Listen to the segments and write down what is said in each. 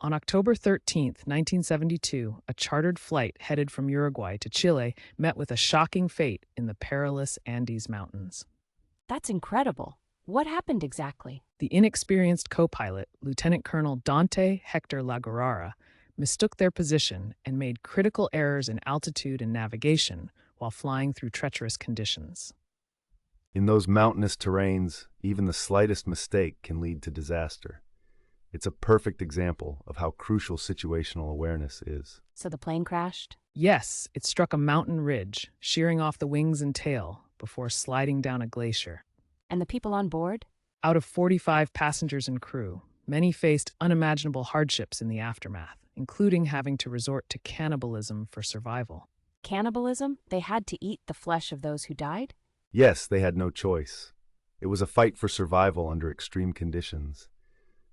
On October 13th, 1972, a chartered flight headed from Uruguay to Chile met with a shocking fate in the perilous Andes Mountains. That's incredible. What happened exactly? The inexperienced co-pilot, Lieutenant Colonel Dante Héctor Lagurara, mistook their position and made critical errors in altitude and navigation while flying through treacherous conditions. In those mountainous terrains, even the slightest mistake can lead to disaster. It's a perfect example of how crucial situational awareness is. So the plane crashed? Yes, it struck a mountain ridge, shearing off the wings and tail before sliding down a glacier. And the people on board? Out of 45 passengers and crew, many faced unimaginable hardships in the aftermath, including having to resort to cannibalism for survival. Cannibalism? They had to eat the flesh of those who died? Yes, they had no choice. It was a fight for survival under extreme conditions.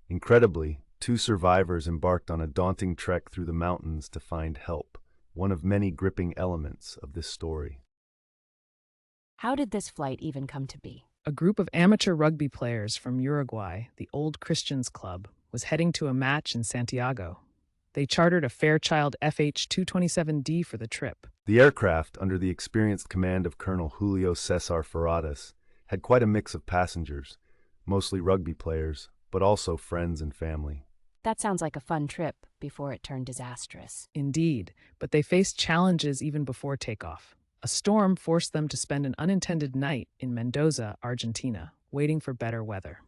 Incredibly, 2 survivors embarked on a daunting trek through the mountains to find help, one of many gripping elements of this story. How did this flight even come to be? A group of amateur rugby players from Uruguay, the Old Christians Club, was heading to a match in Santiago. They chartered a Fairchild FH-227D for the trip. The aircraft, under the experienced command of Colonel Julio Cesar Ferradas, had quite a mix of passengers, mostly rugby players, but also friends and family. That sounds like a fun trip before it turned disastrous. Indeed, but they faced challenges even before takeoff. A storm forced them to spend an unintended night in Mendoza, Argentina, waiting for better weather.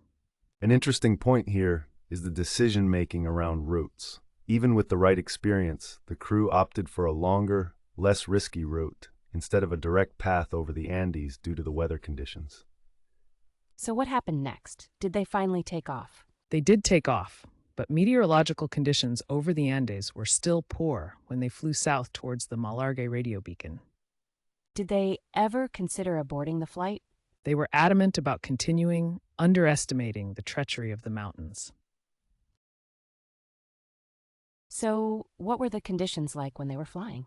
An interesting point here is the decision-making around routes. Even with the right experience, the crew opted for a longer, less risky route instead of a direct path over the Andes due to the weather conditions. So what happened next? Did they finally take off? They did take off, but meteorological conditions over the Andes were still poor when they flew south towards the Malargüe radio beacon. Did they ever consider aborting the flight? They were adamant about continuing, underestimating the treachery of the mountains. So what were the conditions like when they were flying?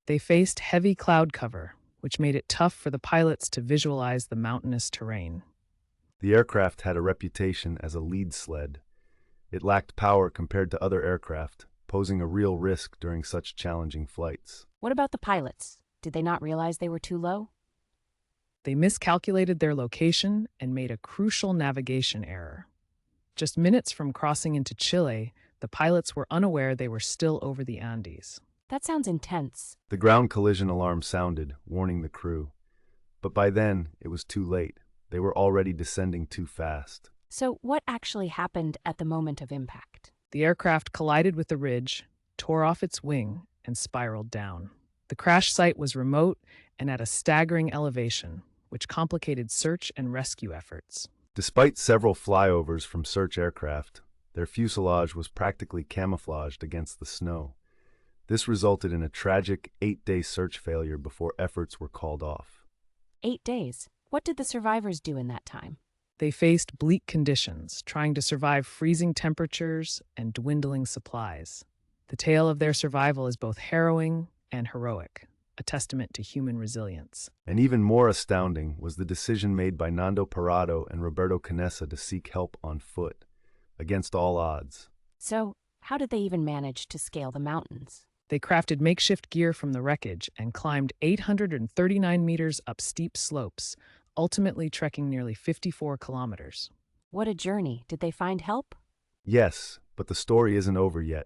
They faced heavy cloud cover, which made it tough for the pilots to visualize the mountainous terrain. The aircraft had a reputation as a lead sled. It lacked power compared to other aircraft, posing a real risk during such challenging flights. What about the pilots? Did they not realize they were too low? They miscalculated their location and made a crucial navigation error. Just minutes from crossing into Chile, the pilots were unaware they were still over the Andes. That sounds intense. The ground collision alarm sounded, warning the crew. But by then, it was too late. They were already descending too fast. So what actually happened at the moment of impact? The aircraft collided with the ridge, tore off its wing, and spiraled down. The crash site was remote and at a staggering elevation, which complicated search and rescue efforts. Despite several flyovers from search aircraft, their fuselage was practically camouflaged against the snow. This resulted in a tragic 8-day search failure before efforts were called off. 8 days? What did the survivors do in that time? They faced bleak conditions, trying to survive freezing temperatures and dwindling supplies. The tale of their survival is both harrowing and heroic, a testament to human resilience. And even more astounding was the decision made by Nando Parrado and Roberto Canessa to seek help on foot, against all odds. So, how did they even manage to scale the mountains? They crafted makeshift gear from the wreckage and climbed 839 meters up steep slopes, ultimately trekking nearly 54 kilometers. What a journey. Did they find help? Yes, but the story isn't over yet.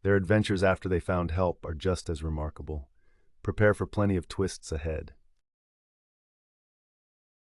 Their adventures after they found help are just as remarkable. Prepare for plenty of twists ahead.